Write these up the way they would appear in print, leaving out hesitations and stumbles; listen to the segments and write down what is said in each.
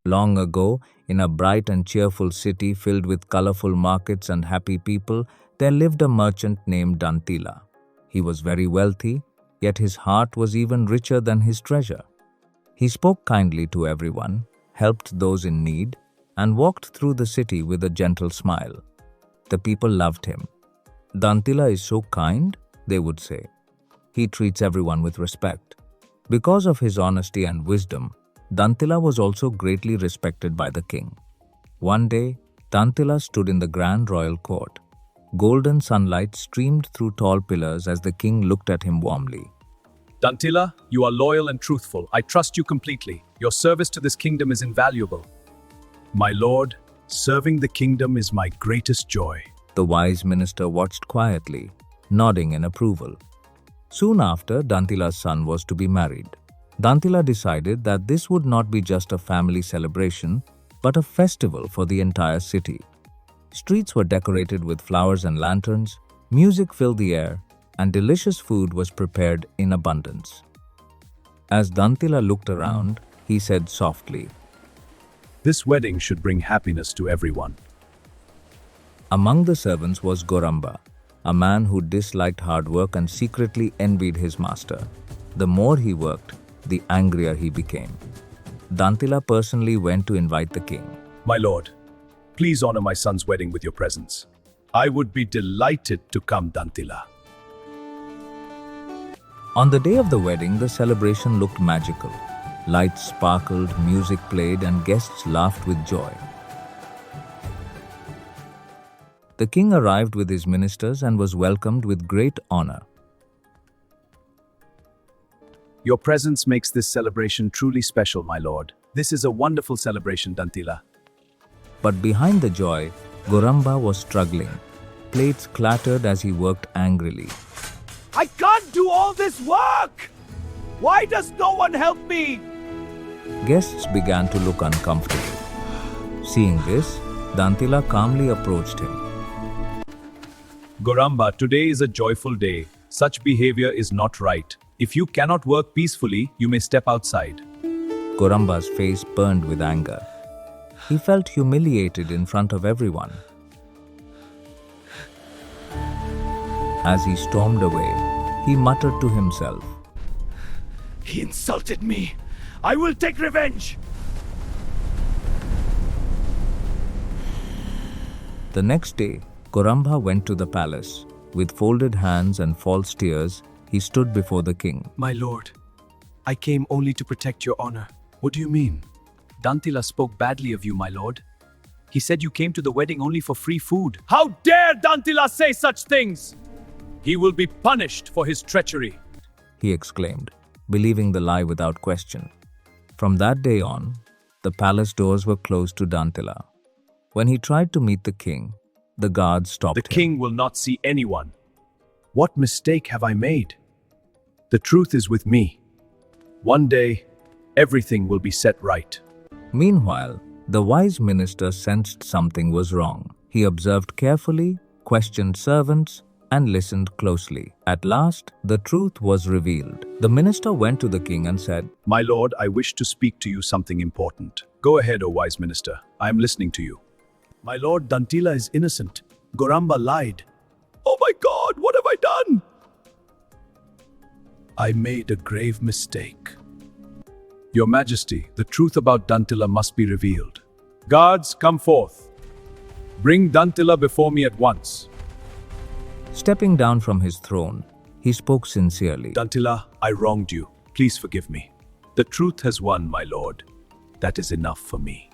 Long ago, in a bright and cheerful city filled with colorful markets and happy people, there lived a merchant named Dantila. He was very wealthy, yet his heart was even richer than his treasure. He spoke kindly to everyone, helped those in need, and walked through the city with a gentle smile. The people loved him. Dantila is so kind, they would say. He treats everyone with respect. Because of his honesty and wisdom, Dantila was also greatly respected by the king. One day, Dantila stood in the grand royal court. Golden sunlight streamed through tall pillars as the king looked at him warmly. Dantila, you are loyal and truthful. I trust you completely. Your service to this kingdom is invaluable. My lord, serving the kingdom is my greatest joy. The wise minister watched quietly, nodding in approval. Soon after, Dantila's son was to be married. Dantila decided that this would not be just a family celebration, but a festival for the entire city. Streets were decorated with flowers and lanterns, music filled the air, and delicious food was prepared in abundance. As Dantila looked around, he said softly, This wedding should bring happiness to everyone. Among the servants was Goramba, a man who disliked hard work and secretly envied his master. The more he worked, the angrier he became. Dantila personally went to invite the king. My lord, please honor my son's wedding with your presence. I would be delighted to come, Dantila. On the day of the wedding, the celebration looked magical. Lights sparkled, music played, and guests laughed with joy. The king arrived with his ministers and was welcomed with great honor. Your presence makes this celebration truly special, my lord. This is a wonderful celebration, Dantila. But behind the joy, Goramba was struggling. Plates clattered as he worked angrily. I can't do all this work! Why does no one help me? Guests began to look uncomfortable. Seeing this, Dantila calmly approached him. Goramba, today is a joyful day. Such behavior is not right. If you cannot work peacefully, you may step outside. Goramba's face burned with anger. He felt humiliated in front of everyone. As he stormed away, he muttered to himself, He insulted me. I will take revenge. The next day, Goramba went to the palace. With folded hands and false tears, he stood before the king. My lord, I came only to protect your honor. What do you mean? Dantila spoke badly of you, my lord. He said you came to the wedding only for free food. How dare Dantila say such things? He will be punished for his treachery. He exclaimed, believing the lie without question. From that day on, the palace doors were closed to Dantila. When he tried to meet the king, the guards stopped The him. king will not see anyone. What mistake have I made? The truth is with me. One day, everything will be set right. Meanwhile, the wise minister sensed something was wrong. He observed carefully, questioned servants, and listened closely. At last, the truth was revealed. The minister went to the king and said, My lord, I wish to speak to you something important. Go ahead, O wise minister. I am listening to you. My lord, Dantila is innocent. Goramba lied. Oh my God, what have I done? I made a grave mistake. Your Majesty, the truth about Dantila must be revealed. Guards, come forth. Bring Dantila before me at once. Stepping down from his throne, he spoke sincerely. Dantila, I wronged you. Please forgive me. The truth has won, my lord. That is enough for me.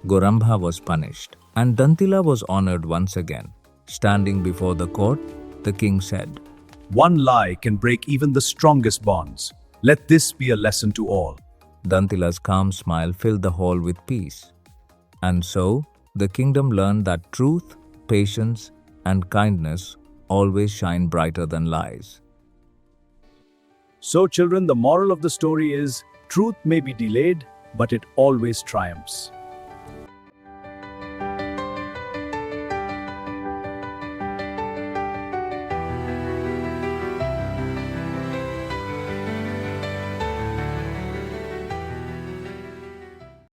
Goramba was punished, and Dantila was honored once again. Standing before the court, the king said, One lie can break even the strongest bonds. Let this be a lesson to all. Dantila's calm smile filled the hall with peace. And so, the kingdom learned that truth, patience, and kindness always shine brighter than lies. So, children, the moral of the story is, truth may be delayed, but it always triumphs.